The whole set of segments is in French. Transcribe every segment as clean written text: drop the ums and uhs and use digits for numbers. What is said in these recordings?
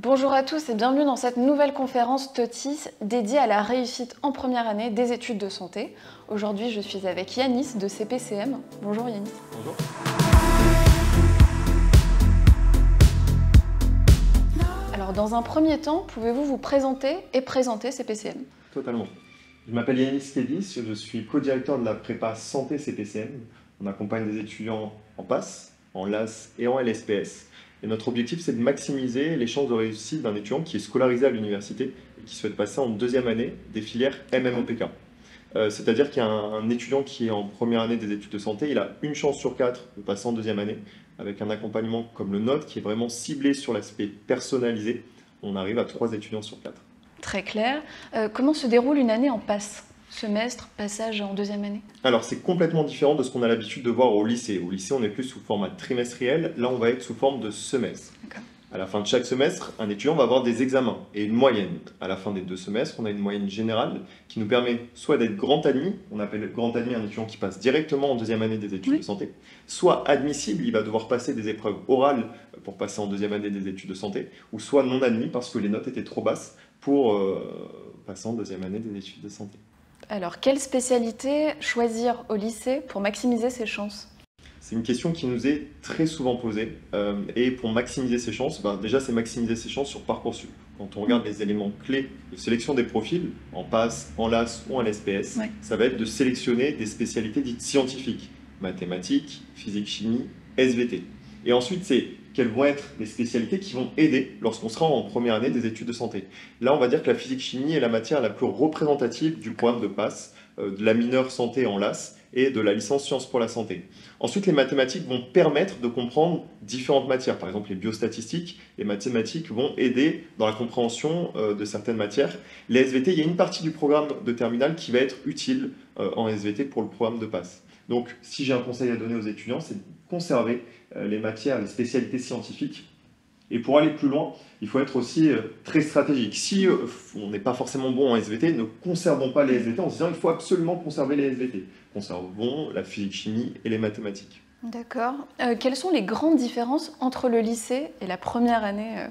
Bonjour à tous et bienvenue dans cette nouvelle conférence TOTIS dédiée à la réussite en première année des études de santé. Aujourd'hui, je suis avec Yanis de CPCM. Bonjour Yanis. Bonjour. Alors dans un premier temps, pouvez-vous vous présenter et présenter CPCM? Totalement. Je m'appelle Yanis Kedis, je suis co-directeur de la prépa santé CPCM. On accompagne des étudiants en PASS, en LAS et en LSPS. Et notre objectif, c'est de maximiser les chances de réussite d'un étudiant qui est scolarisé à l'université et qui souhaite passer en deuxième année des filières MMOPK. C'est-à-dire qu'il y a un étudiant qui est en première année des études de santé, il a une chance sur 4 de passer en deuxième année, avec un accompagnement comme le nôtre qui est vraiment ciblé sur l'aspect personnalisé. On arrive à 3 étudiants sur 4. Très clair. Comment se déroule une année en PASS? Semestre, passage en deuxième année? Alors c'est complètement différent de ce qu'on a l'habitude de voir au lycée. Au lycée, on est plus sous format trimestriel, là on va être sous forme de semestre. À la fin de chaque semestre, un étudiant va avoir des examens et une moyenne. À la fin des 2 semestres, on a une moyenne générale qui nous permet soit d'être grand admis, on appelle grand admis un étudiant qui passe directement en deuxième année des études de santé, soit admissible, il va devoir passer des épreuves orales pour passer en deuxième année des études de santé, ou soit non admis parce que les notes étaient trop basses pour passer en deuxième année des études de santé. Alors, quelle spécialité choisir au lycée pour maximiser ses chances? C'est une question qui nous est très souvent posée. Et pour maximiser ses chances, déjà c'est maximiser ses chances sur Parcoursup. Quand on regarde les éléments clés de sélection des profils, en PASS, en LAS ou en LSPS, ça va être de sélectionner des spécialités dites scientifiques. Mathématiques, physique, chimie, SVT. Et ensuite, c'est quelles vont être les spécialités qui vont aider lorsqu'on sera en première année des études de santé. Là, on va dire que la physique-chimie est la matière la plus représentative du programme de PASS, de la mineure santé en LAS et de la licence sciences pour la santé. Ensuite, les mathématiques vont permettre de comprendre différentes matières. Par exemple, les biostatistiques, les mathématiques vont aider dans la compréhension de certaines matières. Les SVT, il y a une partie du programme de terminale qui va être utile en SVT pour le programme de PASS. Donc, si j'ai un conseil à donner aux étudiants, c'est de conserver les matières, les spécialités scientifiques. Et pour aller plus loin, il faut être aussi très stratégique. Si on n'est pas forcément bon en SVT, ne conservons pas les SVT en se disant qu'il faut absolument conserver les SVT. Conservons la physique-chimie et les mathématiques. D'accord. Quelles sont les grandes différences entre le lycée et la première année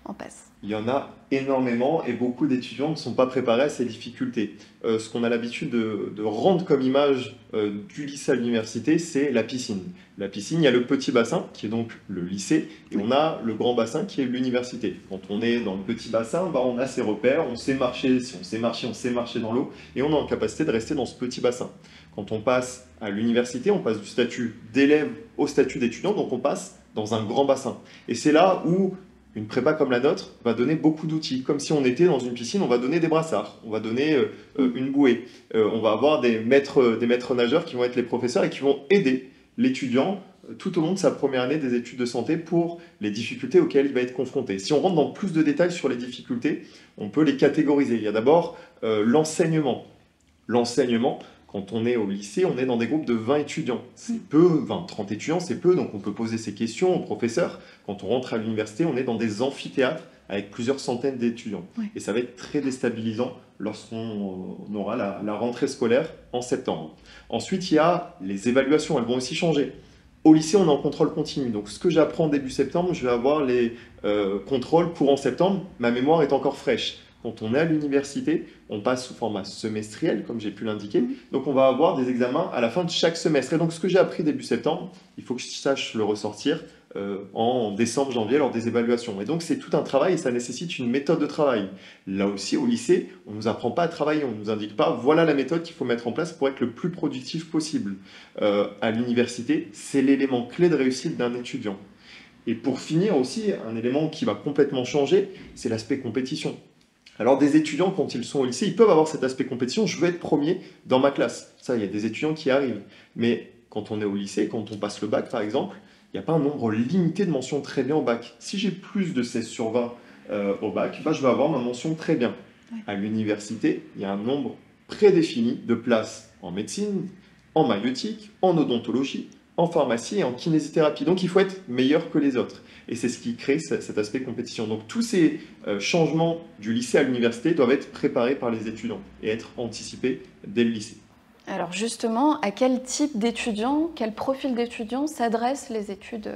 en PASS? Il y en a énormément et beaucoup d'étudiants ne sont pas préparés à ces difficultés. Ce qu'on a l'habitude de rendre comme image du lycée à l'université, c'est la piscine. La piscine, il y a le petit bassin qui est donc le lycée et on a le grand bassin qui est l'université. Quand on est dans le petit bassin, on a ses repères, on sait marcher, si on sait marcher dans l'eau et on est en capacité de rester dans ce petit bassin. Quand on passe à l'université, on passe du statut d'élève au statut d'étudiant, donc on passe dans un grand bassin. Et c'est là où une prépa comme la nôtre va donner beaucoup d'outils. Comme si on était dans une piscine, on va donner des brassards, on va donner une bouée. On va avoir des maîtres nageurs qui vont être les professeurs et qui vont aider l'étudiant tout au long de sa première année des études de santé pour les difficultés auxquelles il va être confronté. Si on rentre dans plus de détails sur les difficultés, on peut les catégoriser. Il y a d'abord l'enseignement. L'enseignement, quand on est au lycée, on est dans des groupes de 20 étudiants. C'est peu, 30 étudiants, c'est peu, donc on peut poser ces questions aux professeurs. Quand on rentre à l'université, on est dans des amphithéâtres avec plusieurs centaines d'étudiants. Et ça va être très déstabilisant lorsqu'on aura la rentrée scolaire en septembre. Ensuite, il y a les évaluations, elles vont aussi changer. Au lycée, on est en contrôle continu. Donc, ce que j'apprends début septembre, je vais avoir les contrôles courant septembre. Ma mémoire est encore fraîche. Quand on est à l'université, on passe sous format semestriel, comme j'ai pu l'indiquer. Donc, on va avoir des examens à la fin de chaque semestre. Et donc, ce que j'ai appris début septembre, il faut que je sache le ressortir en décembre, janvier, lors des évaluations. Et donc, c'est tout un travail et ça nécessite une méthode de travail. Là aussi, au lycée, on ne nous apprend pas à travailler. On ne nous indique pas, voilà la méthode qu'il faut mettre en place pour être le plus productif possible. À l'université, c'est l'élément clé de réussite d'un étudiant. Et pour finir aussi, un élément qui va complètement changer, c'est l'aspect compétition. Alors des étudiants, quand ils sont au lycée, ils peuvent avoir cet aspect compétition, je veux être premier dans ma classe. Ça, il y a des étudiants qui arrivent. Mais quand on est au lycée, quand on passe le bac par exemple, il n'y a pas un nombre limité de mentions très bien au bac. Si j'ai plus de 16 sur 20 au bac, je vais avoir ma mention très bien. À l'université, il y a un nombre prédéfini de places en médecine, en maïeutique, en odontologie, en pharmacie et en kinésithérapie. Donc il faut être meilleur que les autres. Et c'est ce qui crée cet aspect compétition. Donc tous ces changements du lycée à l'université doivent être préparés par les étudiants et être anticipés dès le lycée. Alors justement, à quel type d'étudiants, quel profil d'étudiants s'adressent les études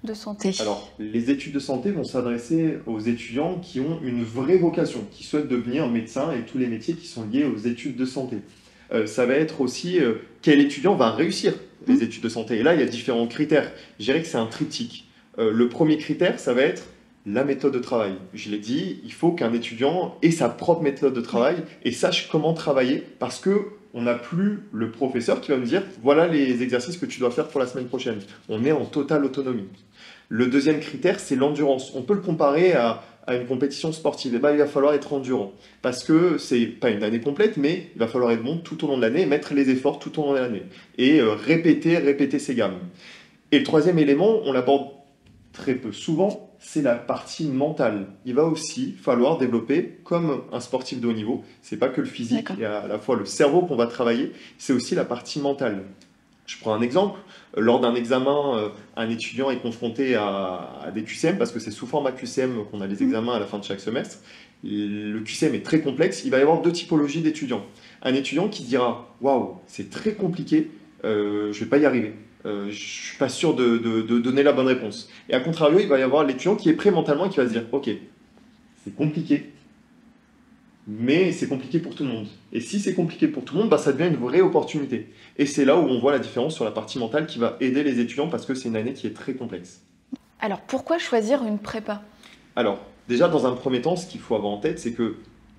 de santé? Alors, les études de santé vont s'adresser aux étudiants qui ont une vraie vocation, qui souhaitent devenir médecin et tous les métiers qui sont liés aux études de santé. Ça va être aussi quel étudiant va réussir les études de santé. Et là, il y a différents critères. Je dirais que c'est un triptyque. Le premier critère, ça va être la méthode de travail. Je l'ai dit, il faut qu'un étudiant ait sa propre méthode de travail et sache comment travailler parce que on n'a plus le professeur qui va nous dire voilà les exercices que tu dois faire pour la semaine prochaine. On est en totale autonomie. Le deuxième critère, c'est l'endurance. On peut le comparer à une compétition sportive. Et ben, il va falloir être endurant parce que c'est pas une année complète, mais il va falloir être bon tout au long de l'année, mettre les efforts tout au long de l'année et répéter ses gammes. Et le troisième élément, on l'aborde très peu souvent, c'est la partie mentale. Il va aussi falloir développer, comme un sportif de haut niveau, c'est pas que le physique, il y a à la fois le cerveau qu'on va travailler, c'est aussi la partie mentale. Je prends un exemple, lors d'un examen, un étudiant est confronté à des QCM, parce que c'est sous format QCM qu'on a les examens à la fin de chaque semestre. Le QCM est très complexe, il va y avoir deux typologies d'étudiants. Un étudiant qui dira « Waouh, c'est très compliqué, je ne vais pas y arriver ». Je ne suis pas sûr de donner la bonne réponse. Et à contrario, il va y avoir l'étudiant qui est prêt mentalement et qui va se dire « Ok, c'est compliqué, mais c'est compliqué pour tout le monde. Et si c'est compliqué pour tout le monde, bah, ça devient une vraie opportunité. » Et c'est là où on voit la différence sur la partie mentale qui va aider les étudiants parce que c'est une année qui est très complexe. Alors pourquoi choisir une prépa? Alors, déjà, dans un premier temps, ce qu'il faut avoir en tête, c'est que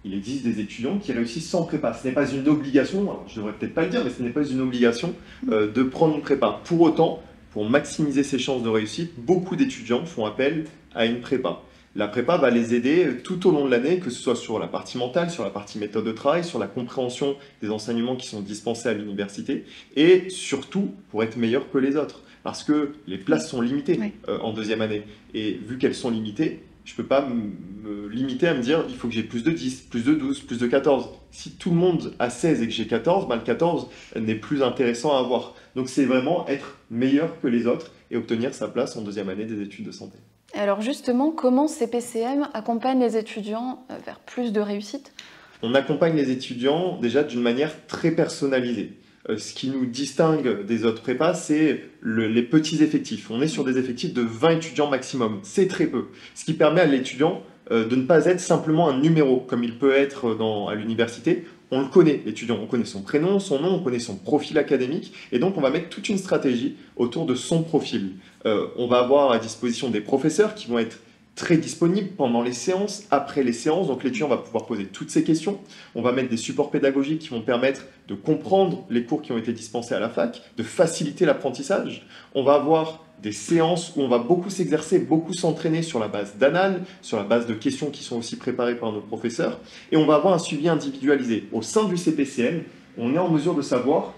il existe des étudiants qui réussissent sans prépa. Ce n'est pas une obligation, alors je ne devrais peut-être pas le dire, mais ce n'est pas une obligation de prendre une prépa. Pour autant, pour maximiser ses chances de réussite, beaucoup d'étudiants font appel à une prépa. La prépa va les aider tout au long de l'année, que ce soit sur la partie mentale, sur la partie méthode de travail, sur la compréhension des enseignements qui sont dispensés à l'université, et surtout pour être meilleur que les autres. Parce que les places sont limitées en deuxième année. Et vu qu'elles sont limitées, je ne peux pas me limiter à me dire il faut que j'ai plus de 10, plus de 12, plus de 14. Si tout le monde a 16 et que j'ai 14, bah le 14 n'est plus intéressant à avoir. Donc c'est vraiment être meilleur que les autres et obtenir sa place en deuxième année des études de santé. Alors justement, comment CPCM accompagne les étudiants vers plus de réussite? On accompagne les étudiants déjà d'une manière très personnalisée. Ce qui nous distingue des autres prépas, c'est les petits effectifs. On est sur des effectifs de 20 étudiants maximum. C'est très peu. Ce qui permet à l'étudiant de ne pas être simplement un numéro, comme il peut être à l'université. On le connaît, l'étudiant. On connaît son prénom, son nom, on connaît son profil académique. Et donc, on va mettre toute une stratégie autour de son profil. On va avoir à disposition des professeurs qui vont être très disponible pendant les séances, après les séances, donc l'étudiant va pouvoir poser toutes ses questions. On va mettre des supports pédagogiques qui vont permettre de comprendre les cours qui ont été dispensés à la fac, de faciliter l'apprentissage. On va avoir des séances où on va beaucoup s'exercer, beaucoup s'entraîner sur la base d'annales, sur la base de questions qui sont aussi préparées par nos professeurs, et on va avoir un suivi individualisé. Au sein du CPCM, on est en mesure de savoir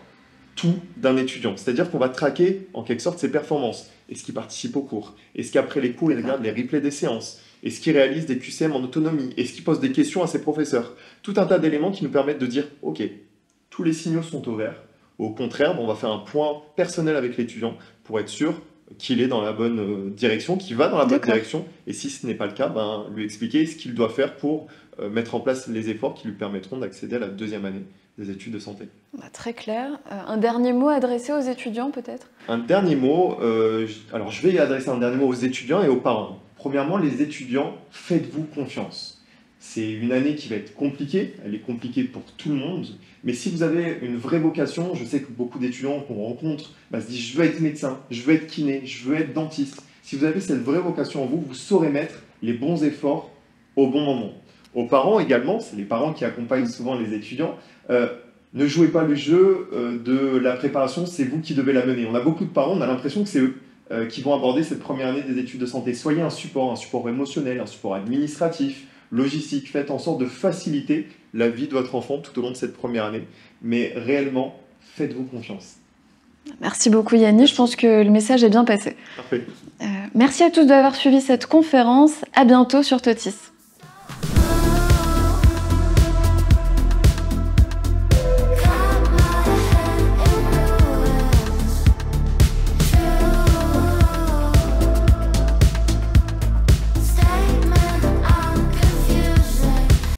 tout d'un étudiant. C'est-à-dire qu'on va traquer en quelque sorte ses performances. Est-ce qu'il participe aux cours? Est-ce qu'après les cours, il regarde les replays des séances? Est-ce qu'il réalise des QCM en autonomie? Est-ce qu'il pose des questions à ses professeurs? Tout un tas d'éléments qui nous permettent de dire « Ok, tous les signaux sont au vert. » Au contraire, on va faire un point personnel avec l'étudiant pour être sûr qu'il est dans la bonne direction, qu'il va dans la bonne direction. Et si ce n'est pas le cas, lui expliquer ce qu'il doit faire pour mettre en place les efforts qui lui permettront d'accéder à la deuxième année des études de santé. Très clair. Un dernier mot adressé aux étudiants peut-être? Un dernier mot, alors je vais adresser un dernier mot aux étudiants et aux parents. Premièrement, les étudiants, faites-vous confiance. C'est une année qui va être compliquée, elle est compliquée pour tout le monde, mais si vous avez une vraie vocation, je sais que beaucoup d'étudiants qu'on rencontre se disent « je veux être médecin, je veux être kiné, je veux être dentiste ». Si vous avez cette vraie vocation en vous, vous saurez mettre les bons efforts au bon moment. Aux parents également, c'est les parents qui accompagnent souvent les étudiants, ne jouez pas le jeu de la préparation, c'est vous qui devez la mener. On a beaucoup de parents, on a l'impression que c'est eux qui vont aborder cette première année des études de santé. Soyez un support émotionnel, un support administratif, logistique. Faites en sorte de faciliter la vie de votre enfant tout au long de cette première année. Mais réellement, faites-vous confiance. Merci beaucoup Yannis, je pense que le message est bien passé. Parfait. Merci à tous d'avoir suivi cette conférence. À bientôt sur TOTIS.